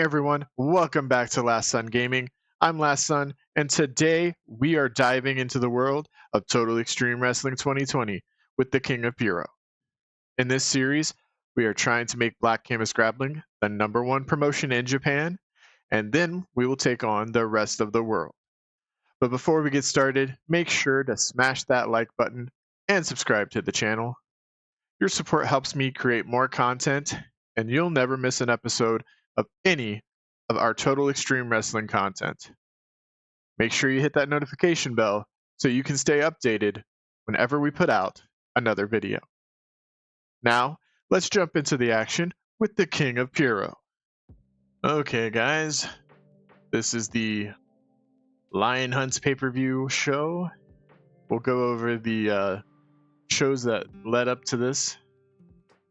everyone, welcome back to Last Sun Gaming. I'm Last Sun, and today we are diving into the world of Total Extreme Wrestling 2020 with the King of Puro. In this series, we are trying to make Black Canvas Grappling the #1 promotion in Japan, and then we will take on the rest of the world. But before we get started, make sure to smash that like button and subscribe to the channel. Your support helps me create more content, and you'll never miss an episode of any of our Total Extreme Wrestling content. Make sure you hit that notification bell so you can stay updated whenever we put out another video. Now, let's jump into the action with the King of Puro. Okay, guys, this is the Lion Hunts pay-per-view show. We'll go over the shows that led up to this.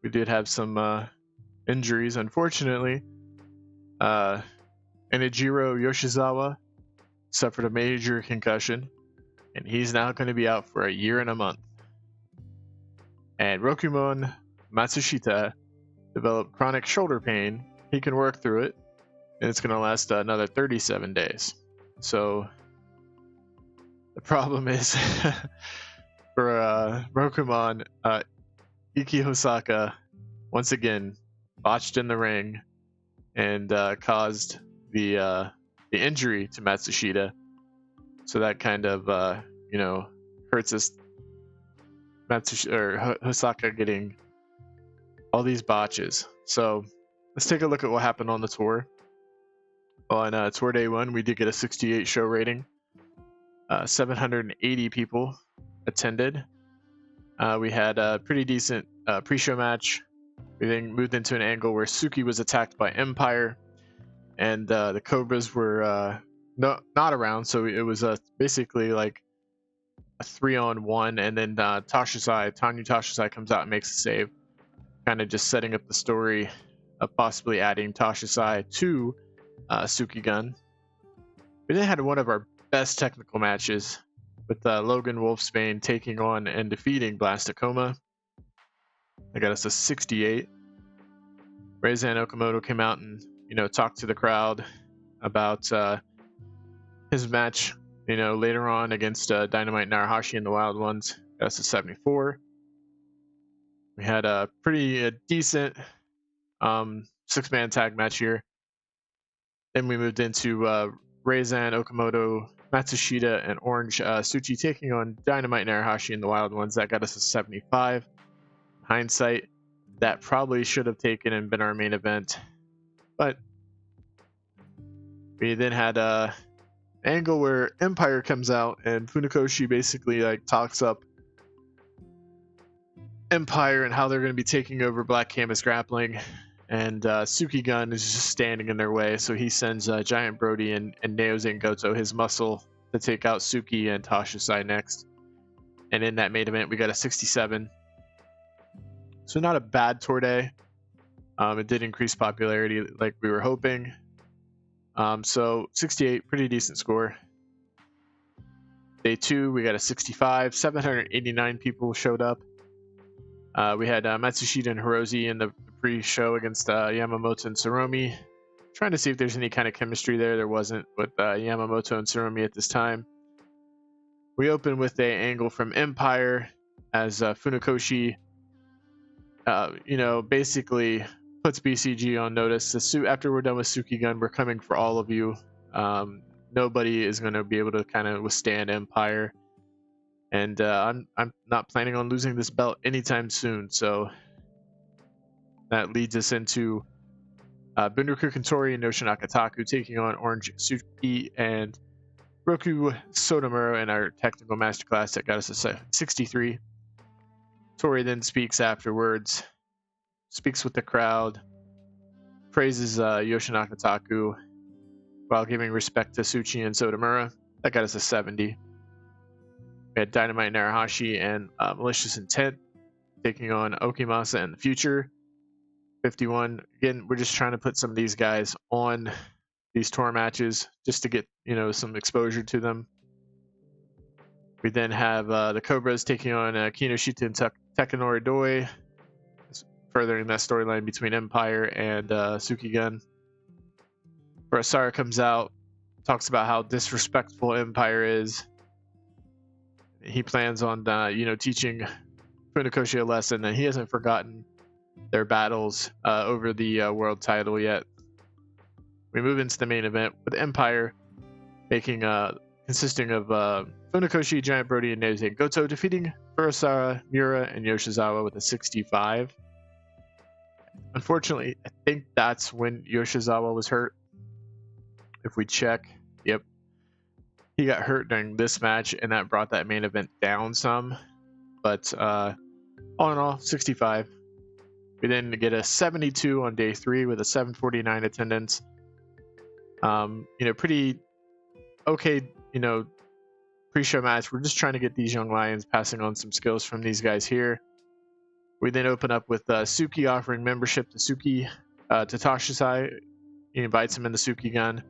We did have some injuries, unfortunately. Inajiro Yoshizawa suffered a major concussion, and he's now going to be out for a year and a month. And Rokumon Matsushita developed chronic shoulder pain. He can work through it, and it's going to last another 37 days. So the problem is for Rokumon, Iki Hosaka once again botched in the ring and caused the injury to Matsushita. So that kind of hurts us. Hosaka getting all these botches. So let's take a look at what happened on the tour. On tour day 1, we did get a 68 show rating. 780 people attended. We had a pretty decent pre-show match. We then moved into an angle where Suki was attacked by Empire, and the Cobras were not around, so it was basically like a 3-on-1, and then Tanya Toshizai comes out and makes a save, kind of just setting up the story of possibly adding Toshizai to Suki Gun. We then had one of our best technical matches with Logan Wolfsbane taking on and defeating Blastakoma. They got us a 68. Reizan Okamoto came out and talked to the crowd about his match later on against Dynamite Narahashi and the Wild Ones. Got us a 74. We had a pretty decent 6-man tag match here. Then we moved into Reizan Okamoto, Matsushita, and Orange Tsuchi taking on Dynamite Narahashi and the Wild Ones. That got us a 75. Hindsight, that probably should have taken and been our main event, but we then had a angle where Empire comes out and Funakoshi basically talks up Empire and how they're going to be taking over Black Canvas Grappling, and Suki Gun is just standing in their way, so he sends Giant Brody and Naozen Goto, his muscle, to take out Suki and Toshizai next. And in that main event, we got a 67. So not a bad tour day. It did increase popularity like we were hoping. So 68, pretty decent score. Day 2, we got a 65. 789 people showed up. We had Matsushita and Hirose in the pre-show against Yamamoto and Tsurumi. Trying to see if there's any kind of chemistry there. There wasn't with Yamamoto and Tsurumi at this time. We opened with an angle from Empire as Funakoshi basically puts BCG on notice. After we're done with Suki Gun, we're coming for all of you. Nobody is going to be able to kind of withstand Empire, and I'm not planning on losing this belt anytime soon. So that leads us into Bunraku Kantori and Noshi Nakataku taking on Orange Tsuchi and Roku Sotomura in our technical masterclass that got us a 63. Tori then speaks afterwards, speaks with the crowd, praises Yoshi Nakataku while giving respect to Tsuchi and Sotomura. That got us a 70. We had Dynamite Narahashi and Malicious Intent taking on Okimasa in the future. 51. Again, we're just trying to put some of these guys on these tour matches just to get some exposure to them. We then have the Cobras taking on Kinoshita and Takanori Doi, furthering that storyline between Empire and Suki Gun. Furusawa comes out, talks about how disrespectful Empire is. He plans on, teaching Funakoshi a lesson, and he hasn't forgotten their battles over the world title yet. We move into the main event with Empire consisting of Funakoshi, Giant Brody, and Nezu Goto defeating Furusawa, Miura, and Yoshizawa with a 65. Unfortunately, I think that's when Yoshizawa was hurt. If we check, yep, he got hurt during this match, and that brought that main event down some. But all in all, 65. We then get a 72 on day 3 with a 749 attendance. Pretty okay, pre-show match. We're just trying to get these young lions passing on some skills from these guys here. We then open up with Suki offering membership to Suki to Tashisai. He invites him in the Suki gun.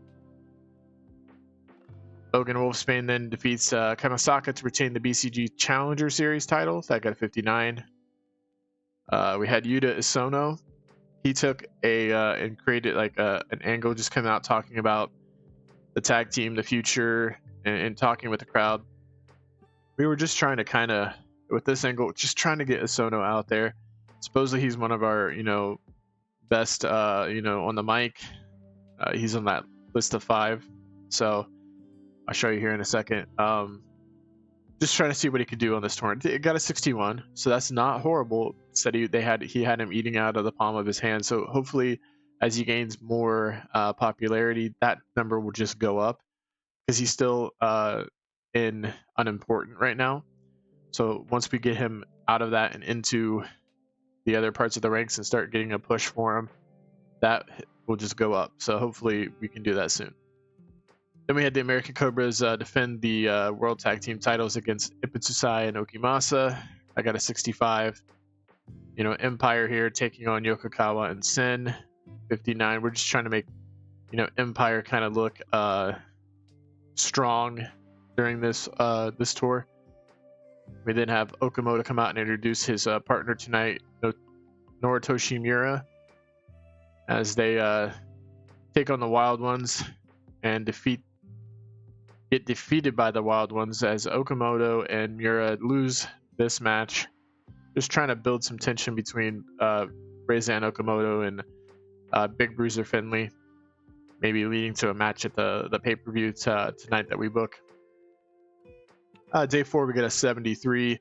Logan Wolfsbane then defeats Kamasaka to retain the BCG Challenger Series title. That got a 59. We had Yuta Isono. He took and created like an angle, just coming out talking about the tag team, the future, and talking with the crowd. We were just trying to with this angle, just trying to get Isono out there. Supposedly he's one of our, best, on the mic. He's on that list of 5. So I'll show you here in a second. Just trying to see what he could do on this tournament. It got a 61, so that's not horrible. Said he had him eating out of the palm of his hand. So hopefully, as he gains more popularity, that number will just go up because he's still unimportant right now. So once we get him out of that and into the other parts of the ranks and start getting a push for him, that will just go up. So hopefully we can do that soon. Then we had the American Cobras defend the World Tag Team titles against Iputsusai and Okimasa. I got a 65. Empire here taking on Yokokawa and Sen. 59. We're just trying to make, Empire kind of look strong during this tour. We then have Okamoto come out and introduce his partner tonight, Noritoshi Miura, as they take on the Wild Ones and get defeated by the Wild Ones as Okamoto and Miura lose this match. Just trying to build some tension between Reza and Okamoto and Big Bruiser Finley, maybe leading to a match at the pay-per-view tonight that we book. Day 4, we get a 73,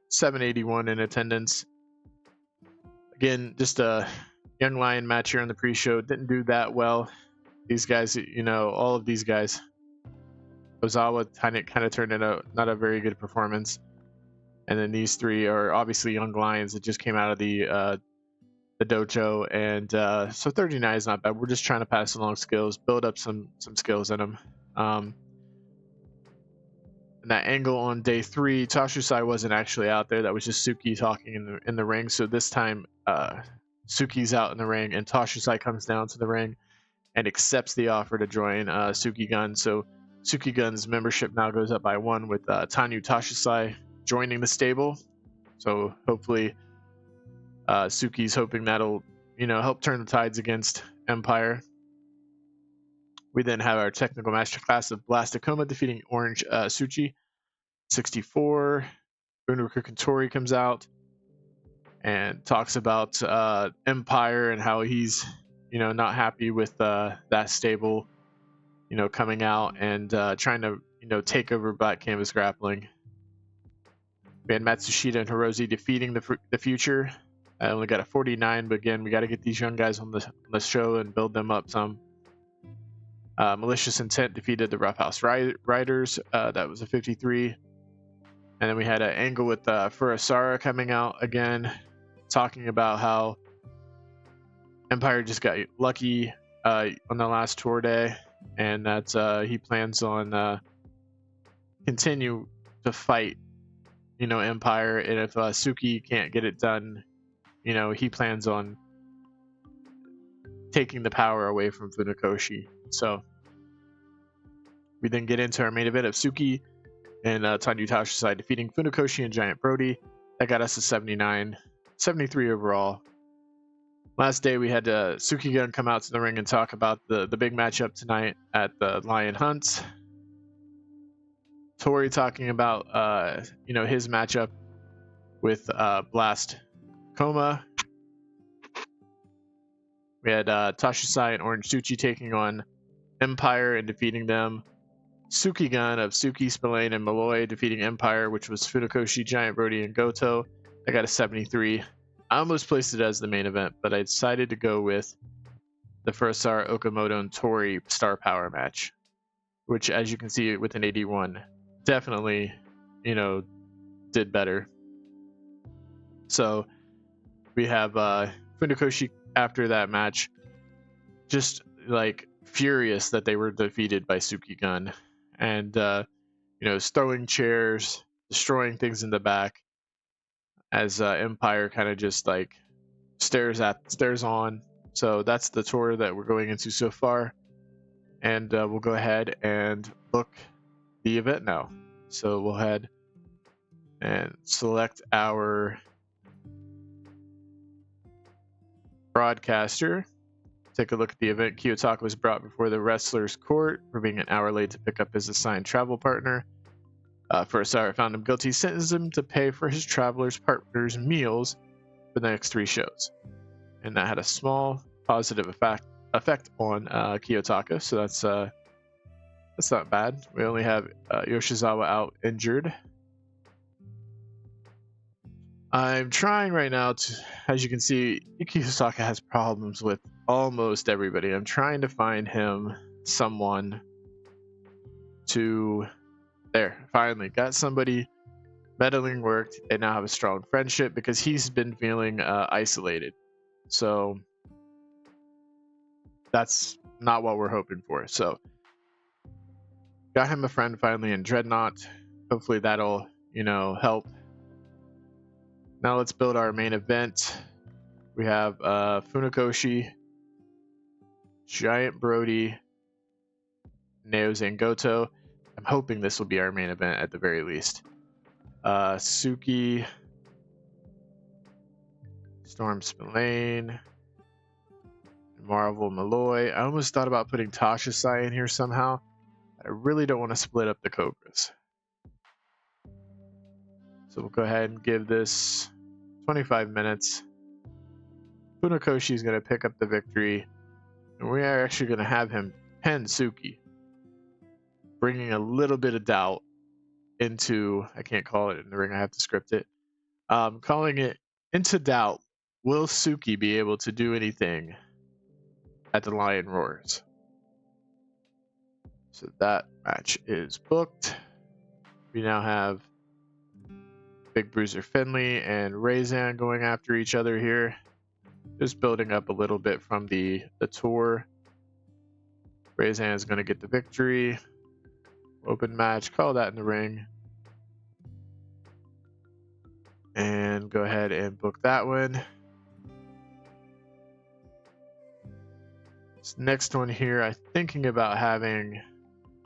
781 in attendance. Again, just a young lion match here on the pre-show. Didn't do that well. These guys, all of these guys. Ozawa kind of turned in not a very good performance. And then these 3 are obviously young lions that just came out of the dojo. And so 39 is not bad. We're just trying to pass along skills, build up some skills in them. And that angle on day 3, Tashusai wasn't actually out there. That was just Suki talking in the ring. So this time, Suki's out in the ring, and Tashusai comes down to the ring and accepts the offer to join Suki Gun. So Suki Gun's membership now goes up by 1 with Tanyu Tashusai joining the stable. So hopefully, Suki's hoping that'll help turn the tides against Empire. We then have our technical masterclass of Blastakoma defeating Orange Suchi. 64. Unruku Kantori comes out and talks about Empire and how he's, not happy with that stable, coming out and trying to, take over Black Canvas Grappling. We had Matsushita and Hirose defeating the future. I only got a 49, but again, we got to get these young guys on the show and build them up some. Malicious Intent defeated the Roughhouse Riders. That was a 53. And then we had an angle with Furusawa coming out again, talking about how Empire just got lucky on the last tour day, and that he plans on continue to fight, Empire. And if Suki can't get it done, he plans on taking the power away from Funakoshi. So we then get into our main event of Suki and Tanyu Tashusai defeating Funakoshi and Giant Brody. That got us a 79, 73 overall. Last day we had Sukigun come out to the ring and talk about the big matchup tonight at the Lion Hunt. Tori talking about his matchup with Blast Coma. We had Tashisai and Orange Suchi taking on Empire and defeating them. Sukigun of Suki, Spillane, and Malloy defeating Empire, which was Funakoshi, Giant Brody, and Goto. I got a 73. I almost placed it as the main event, but I decided to go with the Furusawa, Okamoto, and Tori Star Power match, which, as you can see with an 81, definitely, did better. So we have Funakoshi after that match, just like furious that they were defeated by Sukigun, and throwing chairs, destroying things in the back, as Empire kind of just like stares on. So that's the tour that we're going into so far, and we'll go ahead and book the event now. So we'll head and select our broadcaster. Take a look at the event. Kiyotaka was brought before the wrestler's court for being an hour late to pick up his assigned travel partner. Furusawa found him guilty, sentenced him to pay for his traveler's partner's meals for the next 3 shows. And that had a small positive effect on Kiyotaka, so that's not bad. We only have Yoshizawa out injured. I'm trying right now to, as you can see, Kiyotaka has problems with almost everybody. I'm trying to find him someone to... There, finally got somebody. Meddling worked. They now have a strong friendship because he's been feeling isolated. So that's not what we're hoping for. So got him a friend finally in Dreadnought. Hopefully that'll, help. Now let's build our main event. We have Funakoshi, Giant Brody, Naoz, and Goto. I'm hoping this will be our main event at the very least. Suki, Storm Spillane, Marvel Malloy. I almost thought about putting Tasha Sai in here somehow. I really don't want to split up the Cobras. So we'll go ahead and give this 25 minutes. Funakoshi is going to pick up the victory. And we are actually going to have him pin Suki, bringing a little bit of doubt into... I can't call it in the ring. I have to script it. Calling it into doubt. Will Suki be able to do anything at the Lion Roars? So that match is booked. We now have Big Bruiser Finley and Rayzan going after each other here. Just building up a little bit from the tour. Rayzan is going to get the victory. Open match. Call that in the ring. And go ahead and book that one. This next one here, I'm thinking about having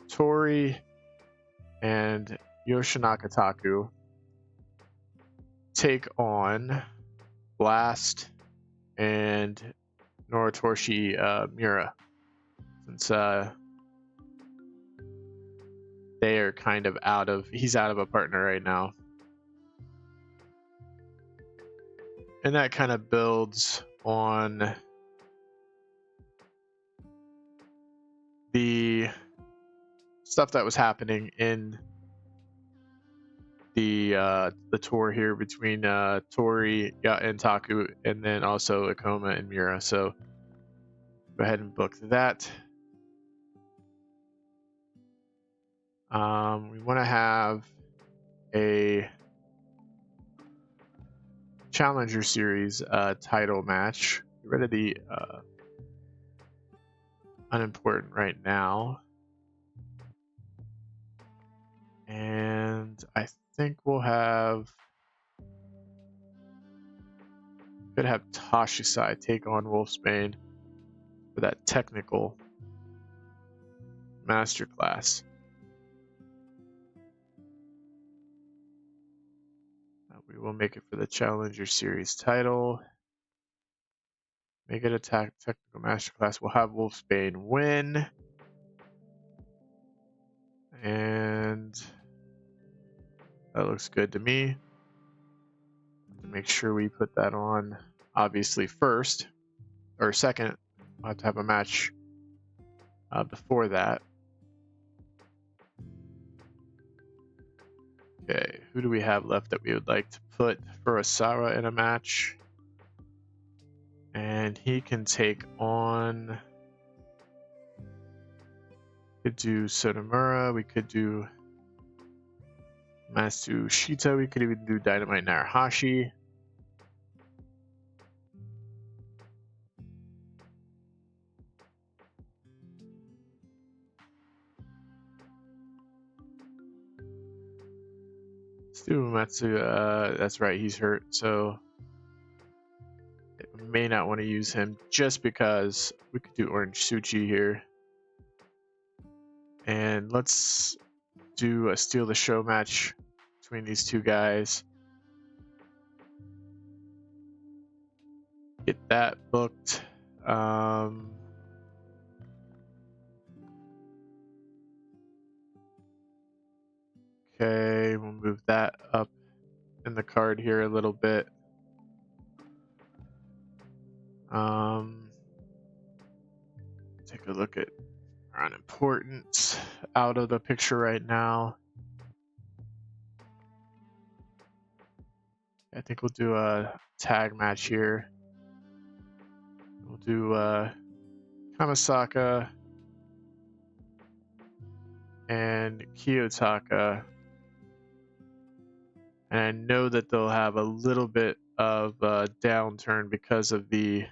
Tori and Yoshinaka Taku take on Blast and Noritoshi Miura, since they are kind of he's out of a partner right now. And that kind of builds on the stuff that was happening in the tour here between Tori and Taku, and then also Akoma and Miura. So go ahead and book that. We want to have a Challenger Series title match. Get rid of the unimportant right now. And I think we'll could have Tashisai take on Wolfsbane for that technical masterclass. We will make it for the Challenger Series title. Make it attack technical masterclass. We'll have Wolfsbane win. And that looks good to me. To make sure we put that on, obviously, first or second. I'll have to have a match before that. Okay, who do we have left that we would like to put Furusawa in a match? And he can take on. Could do Sonomura. We could do Matsushita. We could even do Dynamite Narahashi. Let's do Uematsu. That's right, he's hurt, so I may not want to use him just because we could do Orange Suchi here. And let's do a Steal the Show match between these two guys. Get that booked. Okay, we'll move that up in the card here a little bit. Take a look at our unimportance out of the picture right now. I think we'll do a tag match here. We'll do Kamasaka and Kiyotaka. And I know that they'll have a little bit of a downturn because of the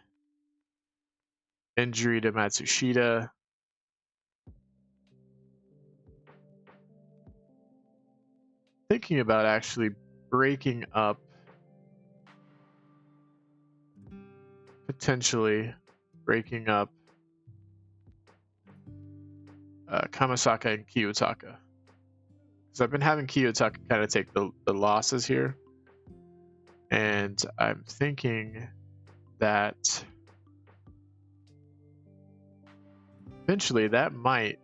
injury to Matsushita. Thinking about actually breaking up, potentially breaking up Kamasaka and Kiyotaka. Because I've been having Kiyotaka kind of take the losses here. And I'm thinking that eventually that might,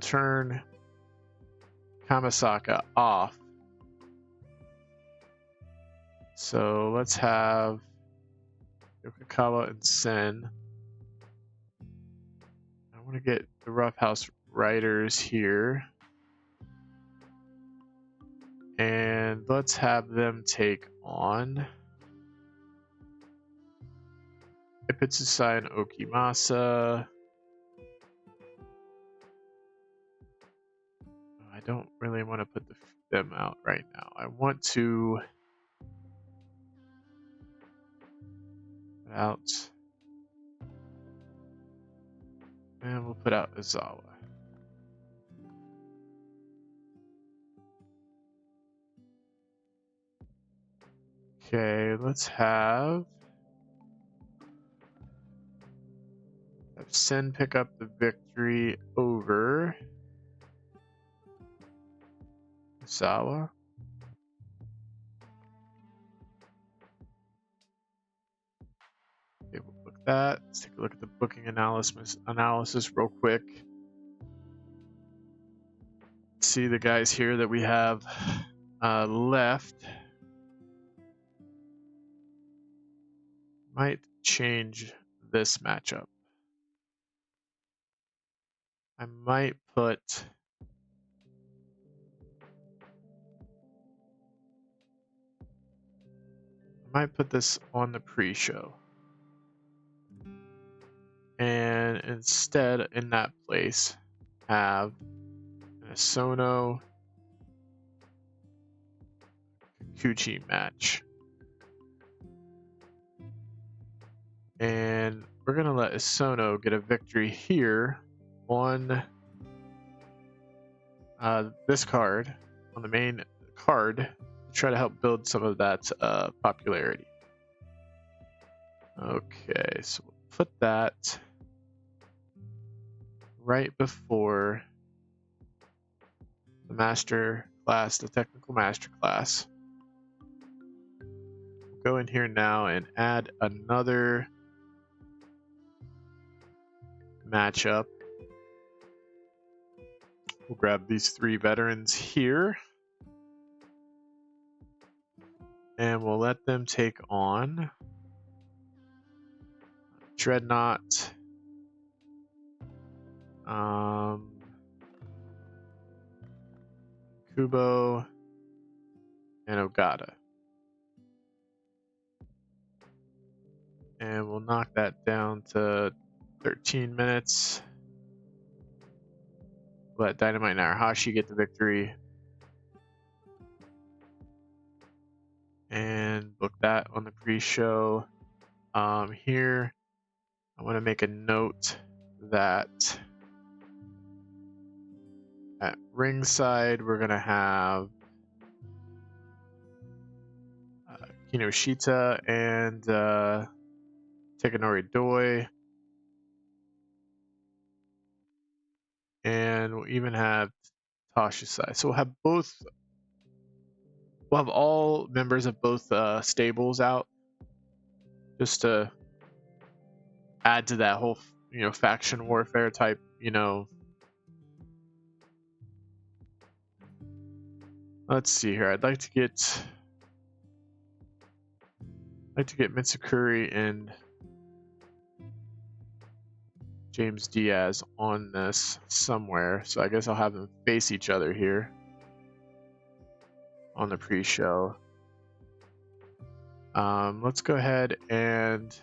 turn Kamasaka off. So let's have Yokokawa and Sen. I want to get the Roughhouse Riders here. And let's have them take on Ipitsusai and Okimasa. I don't really want to put them out right now. I want to put out, and we'll put out Izawa. Okay, let's have Sen pick up the victory over Izawa. Okay, we'll book that. Let's take a look at the booking analysis real quick. See the guys here that we have left. Might change this matchup. I might put this on the pre-show. And instead, in that place, have an Isono Kikuchi match. And we're going to let Isono get a victory here on this card, on the main card, to try to help build some of that popularity. Okay, so we'll put that right before the master class, the technical master class. We'll go in here now and add another matchup. We'll grab these 3 veterans here. And we'll let them take on Dreadnought, Kubo, and Ogata. And we'll knock that down to 13 minutes. Let Dynamite and Arahashi get the victory. And book that on the pre-show. Here, I want to make a note that at ringside, we're going to have Kinoshita and Takanori Doi. And we'll even have Tashisai. So we'll have all members of both stables out, just to add to that whole, faction warfare type, Let's see here. I'd like to get Mitsukuri and James Diaz on this somewhere. So I guess I'll have them face each other here on the pre-show. Let's go ahead and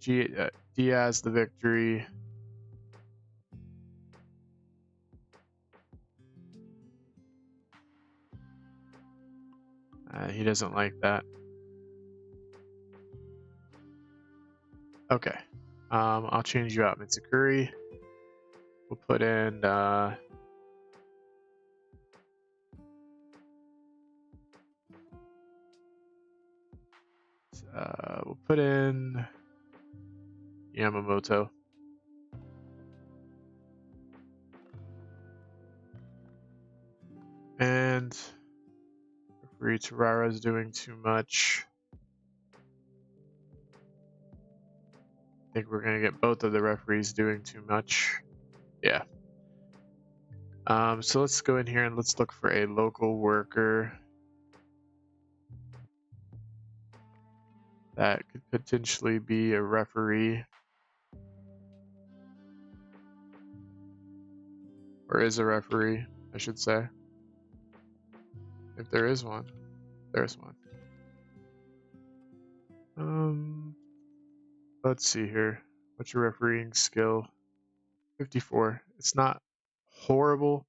Diaz the victory. He doesn't like that. Okay. I'll change you out, Mitsukuri. We'll put in we'll put in Yamamoto. And referee Tarara is doing too much. I think we're gonna get both of the referees doing too much. Yeah. So let's go in here and let's look for a local worker that could potentially be a referee. Or is a referee, I should say. If there is one. There's one. Let's see here. What's your refereeing skill? 54. It's not horrible.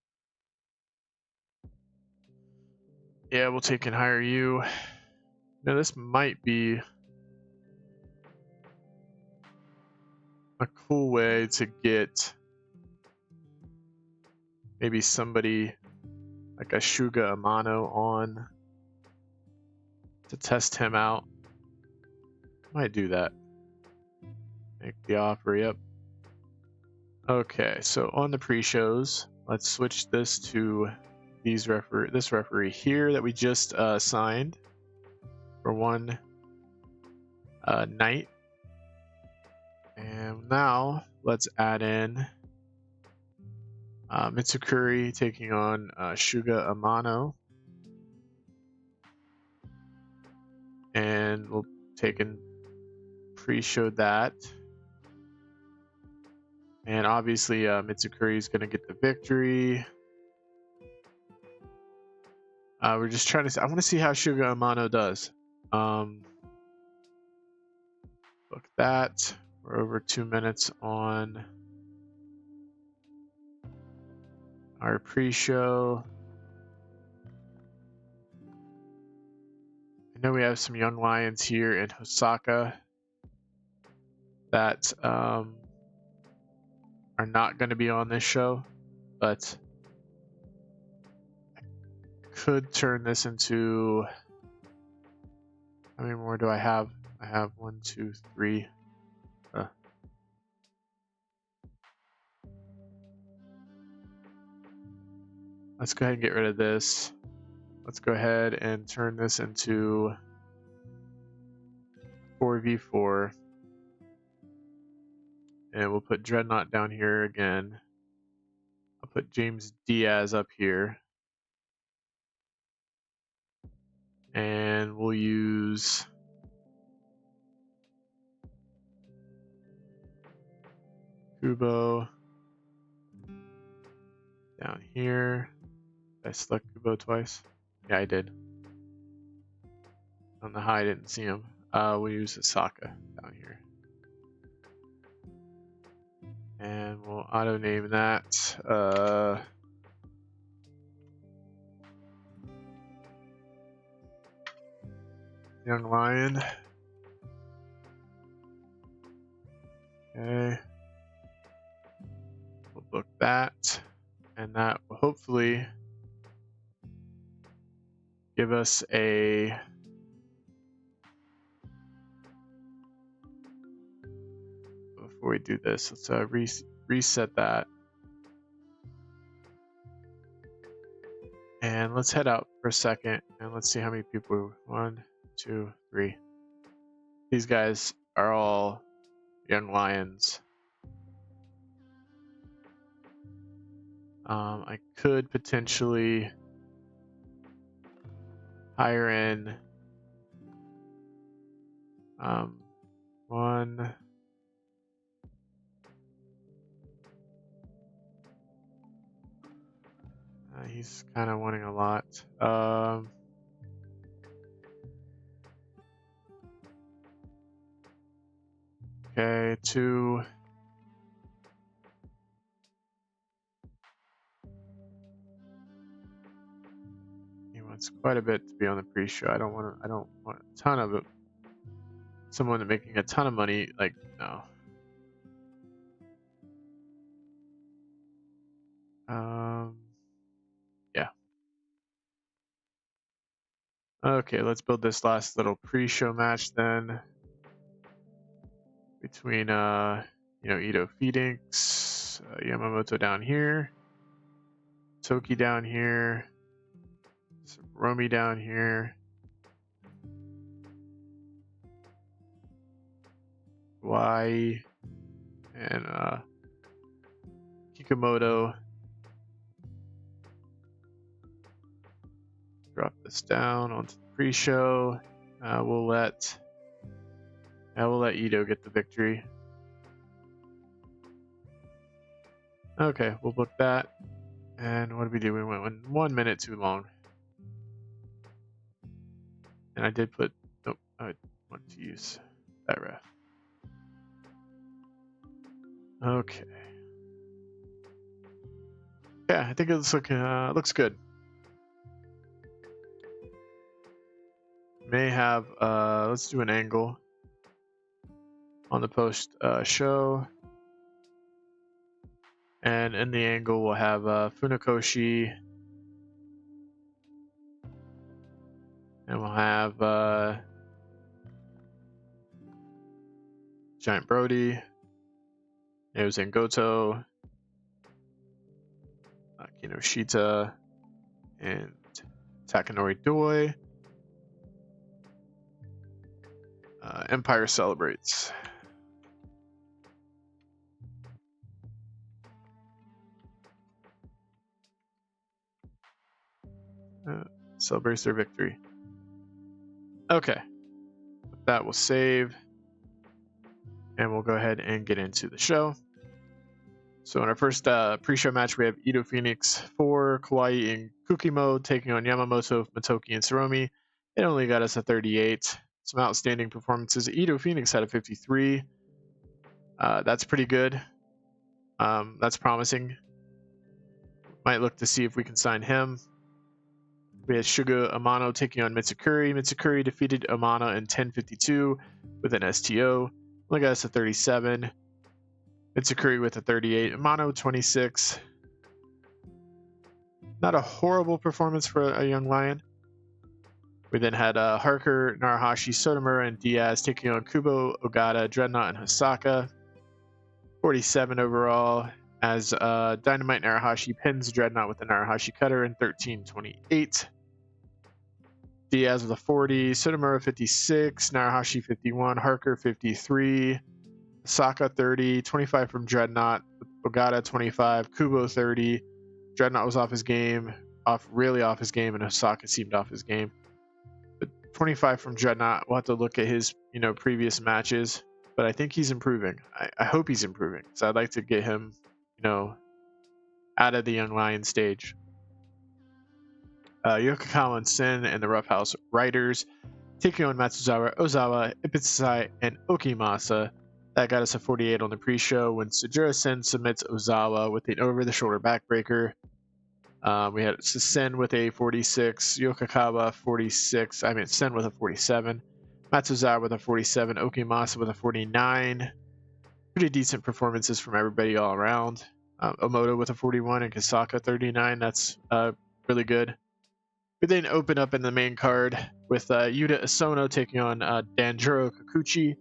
Yeah, we'll take and hire you. Now this might be a cool way to get maybe somebody like a Shuga Amano on to test him out. Might do that. Make the offer, yep. Okay, so on the pre-shows, let's switch this to this referee here that we just signed for one night. And now let's add in Mitsukuri taking on Shuga Amano. And we'll take and pre-show that. And obviously Mitsukuri is going to get the victory. We're just trying to... I want to see how Shuga Amano does. Book that. We're over 2 minutes on our pre-show. I know we have some young lions here in Osaka that are not going to be on this show, but I could turn this into... How many more do I have? I have 1, 2, 3. Let's go ahead and get rid of this. Let's go ahead and turn this into 4v4. And we'll put Dreadnought down here again. I'll put James Diaz up here. And we'll use Kubo down here. Did I select Kubo twice? Yeah, I did. I don't know how I didn't see him. We'll use Osaka down here. And we'll auto name that Young Lion. Okay. We'll book that. And that will hopefully give us a before we do this, let's reset that. And let's head out for a second and let's see how many people. 1, 2, 3. These guys are all young lions. I could potentially hire in one. He's kind of wanting a lot. Okay, 2. He wants quite a bit to be on the pre-show. I don't want a ton of it. Someone making a ton of money, like, no. Yeah. Okay, let's build this last little pre-show match then. Between, Ito Phoenix, Yamamoto down here, Toki down here, Romy down here, Y, and Kikumoto. Drop this down onto the pre-show. We'll let Ito get the victory. Okay, we'll book that. And what did we do? We went 1 minute too long. And I did put, nope, I want to use that ref. Okay. Yeah, I think it's looks good. May have, let's do an angle on the post show. And in the angle, we'll have Funakoshi. And we'll have Giant Brody, Goto, Kinoshita, and Takanori Doi. Empire celebrates. Celebrates their victory. Okay. That will save. And we'll go ahead and get into the show. So in our first pre-show match, we have Ito Phoenix for Kawaii and Kukimo taking on Yamamoto, Motoki, and Tsuromi. It only got us a 38. Some outstanding performances. Ito Phoenix had a 53. That's pretty good. That's promising. Might look to see if we can sign him. We had Suga Amano taking on Mitsukuri. Mitsukuri defeated Amano in 10:52 with an STO. Only got us a 37. Mitsukuri with a 38. Amano 26. Not a horrible performance for a young lion. We then had Harker, Narahashi, Sotomura, and Diaz taking on Kubo, Ogata, Dreadnought, and Hosaka. 47 overall, as Dynamite Narahashi pins Dreadnought with the Narahashi cutter in 13:28. Diaz with a 40, Sotomura 56, Narahashi 51, Harker 53, Saka 30, 25 from Dreadnought, Ogata 25, Kubo 30. Dreadnought was off his game, really off his game, and Osaka seemed off his game. But 25 from Dreadnought. We'll have to look at his previous matches, but I think he's improving. I hope he's improving, so I'd like to get him out of the Young Lion stage. Yokokawa and Sen and the Roughhouse Riders taking on Matsuzawa, Ozawa, Ipitsai, and Okimasa. That got us a 48 on the pre-show when Sujura Sen submits Ozawa with an over-the-shoulder backbreaker. We had Sen with a 46, Yokokawa 46, Sen with a 47, Matsuzawa with a 47, Okimasa with a 49. Pretty decent performances from everybody all around. Omoto with a 41 and Kasaka 39. That's really good. We then open up in the main card with Yuta Isono taking on Danjuro Kikuchi.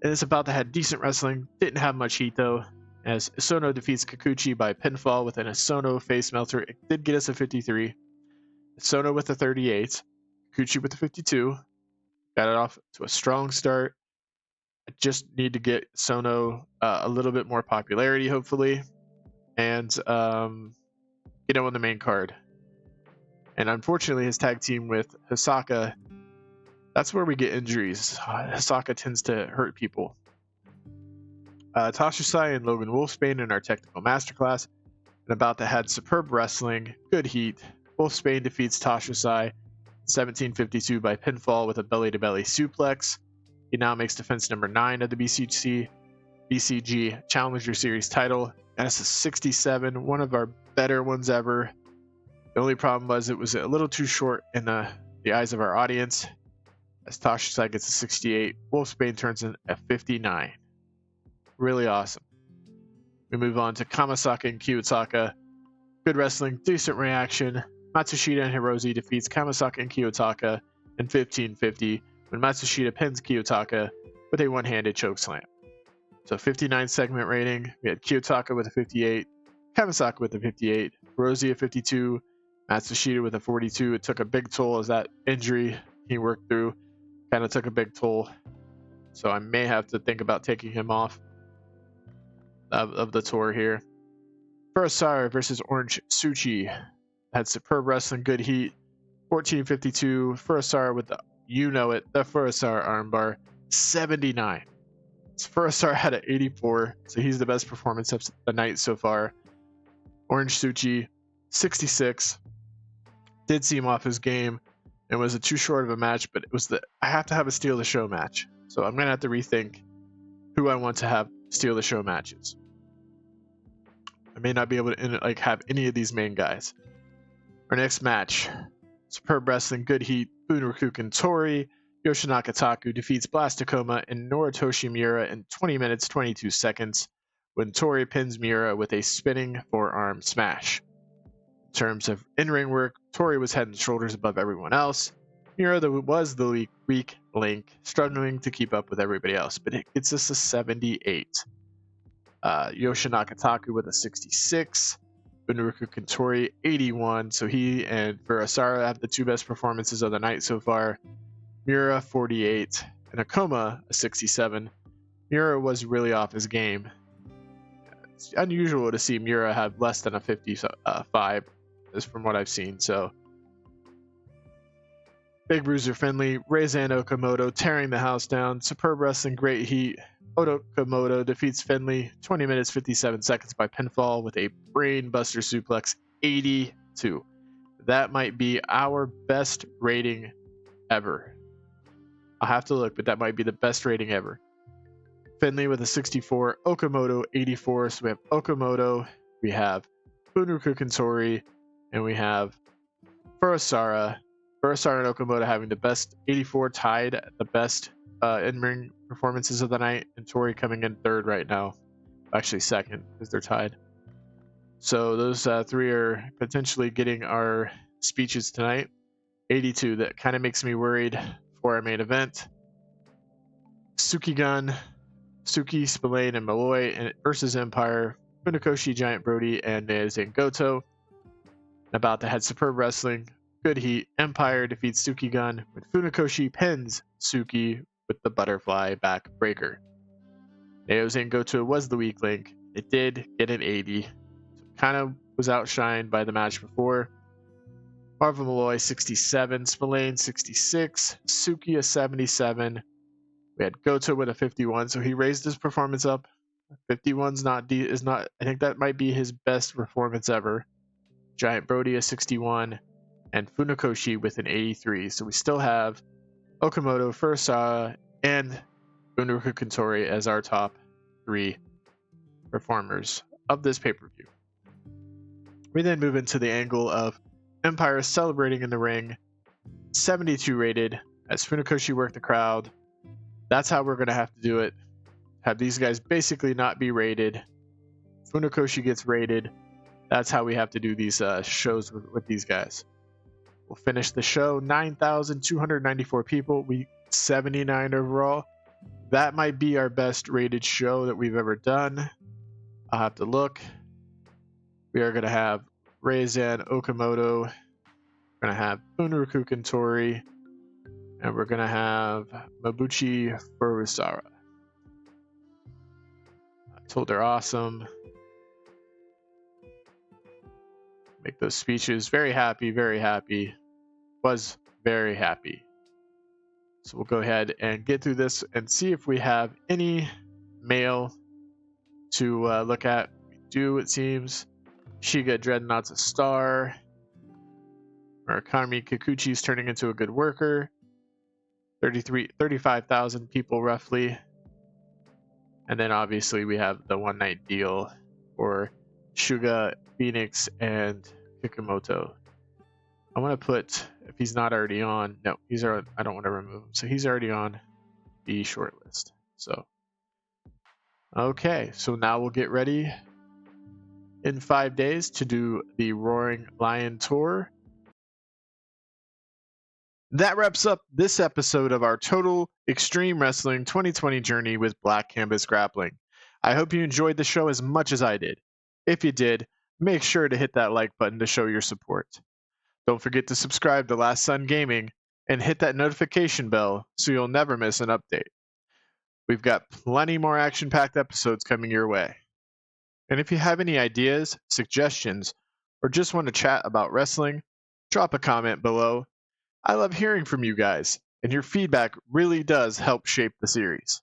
And it's about to have decent wrestling. Didn't have much heat though, as Isono defeats Kikuchi by pinfall with an Isono face melter. It did get us a 53. Isono with a 38. Kikuchi with a 52. Got it off to a strong start. I just need to get Isono a little bit more popularity, hopefully, and get him on the main card. And unfortunately, his tag team with Hisaka, that's where we get injuries. Hisaka tends to hurt people. Tasha and Logan Wolfsbane in our technical masterclass, and about to had superb wrestling, good heat. Wolfsbane defeats Tasha 1752 by pinfall with a belly-to-belly suplex. He now makes defense number 9 of the BCG Challenger Series title. And it's a 67, one of our better ones ever. The only problem was it was a little too short in the eyes of our audience, as Tasha gets a 68. Wolfsbane turns in a 59. Really awesome. We move on to Kamasaka and Kiyotaka. Good wrestling, decent reaction. Matsushita and Hirose defeats Kamasaka and Kiyotaka in 1550 when Matsushita pins Kiyotaka with a one-handed chokeslam. So 59 segment rating. We had Kiyotaka with a 58, Kamasaka with a 58, Hirose a 52, Matsushita with a 42. It took a big toll as that injury he worked through kind of took a big toll. So I may have to think about taking him off of the tour here. Furusawa versus Orange Tsuchi. Had superb wrestling, good heat. 1452. Furusawa with the, the Furusawa armbar. 79. Furusawa had an 84, so he's the best performance of the night so far. Orange Tsuchi, 66. Did seem off his game. It was too short of a match, but it was I have to have a steal the show match. So I'm gonna have to rethink who I want to have steal the show matches. I may not be able to have any of these main guys. Our next match, superb wrestling, good heat. Bunraku Tori, Yoshinaka Taku defeats Blastakoma and Noritoshi Miura in 20 minutes 22 seconds when Tori pins Miura with a spinning forearm smash. In terms of in-ring work, Tori was head and shoulders above everyone else. Miura was the weak link, struggling to keep up with everybody else, but it gets us a 78. Yoshinaka Taku with a 66. Bunraku Tori 81. So he and Furusawa have the two best performances of the night so far. Miura 48 and Akoma a 67. Miura was really off his game. It's unusual to see Miura have less than a 55, is from what I've seen. So Big Bruiser Finley, Reizan Okamoto tearing the house down. Superb wrestling, great heat. Okamoto defeats Finley 20 minutes 57 seconds by pinfall with a brain buster suplex 82. That might be our best rating ever. I'll have to look, but that might be the best rating ever. Finley with a 64, Okamoto 84. So we have Okamoto, we have Bunraku Tori, and we have Furusawa. Furusawa and Okamoto having the best 84, tied at the best in-ring performances of the night, and Tori coming in third right now. Actually second, because they're tied. So those three are potentially getting our speeches tonight. 82, that kind of makes me worried for our main event. Suki, Spillane, and Malloy versus Empire, Funakoshi, Giant Brody, and Zangoto. About to head superb wrestling, good heat. Empire defeats Suki when Funakoshi pins Suki with the butterfly back breaker. Nao's in Goto was the weak link. It did get an 80. So kind of was outshined by the match before. Marvel Malloy 67, Spillane 66, Suki a 77. We had Goto with a 51, so he raised his performance up. 51's is not. I think that might be his best performance ever. Giant Brody a 61, and Funakoshi with an 83. So we still have Okamoto, Furusawa, and Bunraku Kantori as our top 3 performers of this pay-per-view. We then move into the angle of Empire celebrating in the ring, 72 rated, as Funakoshi worked the crowd. That's how we're going to have to do it. Have these guys basically not be rated. Funakoshi gets rated. That's how we have to do these shows with these guys. We'll finish the show, 9,294 people. 79 overall. That might be our best rated show that we've ever done. I'll have to look. We are going to have Reizan Okamoto. We're going to have Bunraku Kantori. And we're going to have Mabuchi Furusawa. I told they're awesome. Make those speeches. Very happy, very happy. Was very happy. So we'll go ahead and get through this and see if we have any mail to look at. We do, it seems. Shiga Dreadnought's a star. Murakami Kikuchi's turning into a good worker. 35,000 people roughly. And then obviously we have the one night deal for Shuga, Phoenix, and Kikumoto. I want to put, if he's not already on, no, he's already, I don't want to remove him. So he's already on the short list. So, okay, so now we'll get ready in 5 days to do the Roaring Lion Tour. That wraps up this episode of our Total Extreme Wrestling 2020 journey with Black Canvas Grappling. I hope you enjoyed the show as much as I did. If you did, make sure to hit that like button to show your support. Don't forget to subscribe to Last Sun Gaming and hit that notification bell so you'll never miss an update. We've got plenty more action-packed episodes coming your way. And if you have any ideas, suggestions, or just want to chat about wrestling, drop a comment below. I love hearing from you guys, and your feedback really does help shape the series.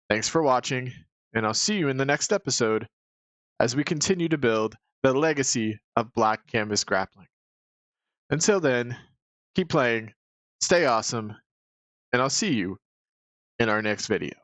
Thanks for watching, and I'll see you in the next episode as we continue to build the legacy of Black Canvas Grappling. Until then, keep playing, stay awesome, and I'll see you in our next video.